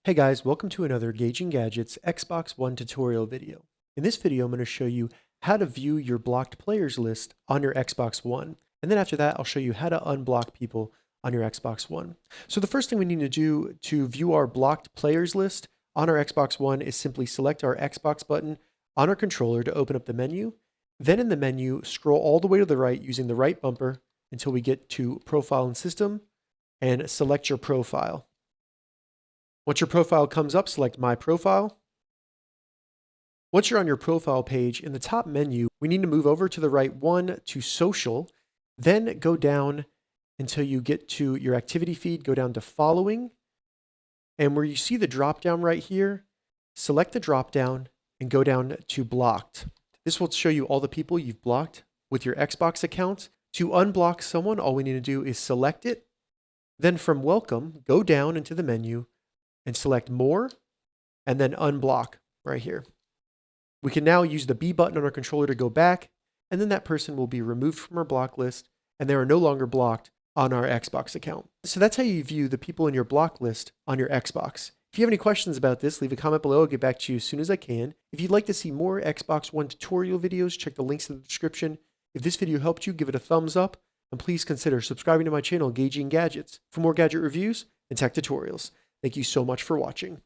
Hey guys, welcome to another Gauging Gadgets Xbox One tutorial video. In this video, I'm going to show you how to view your blocked players list on your Xbox One. And then after that, I'll show you how to unblock people on your Xbox One. So the first thing we need to do to view our blocked players list on our Xbox One is simply select our Xbox button on our controller to open up the menu. Then in the menu, scroll all the way to the right using the right bumper until we get to Profile and System and select your profile. Once your profile comes up, select My Profile. Once you're on your profile page, in the top menu, we need to move over to the right one to Social, then go down until you get to your activity feed, go down to Following, and where you see the drop down right here, select the drop down and go down to Blocked. This will show you all the people you've blocked with your Xbox account. To unblock someone, all we need to do is select it, then from Welcome, go down into the menu, and select More, and then Unblock right here. We can now use the B button on our controller to go back, and then that person will be removed from our block list, and they are no longer blocked on our Xbox account. So that's how you view the people in your block list on your Xbox. If you have any questions about this, leave a comment below. I'll get back to you as soon as I can. If you'd like to see more Xbox One tutorial videos, check the links in the description. If this video helped you, give it a thumbs up, and please consider subscribing to my channel, Gauging Gadgets, for more gadget reviews and tech tutorials. Thank you so much for watching.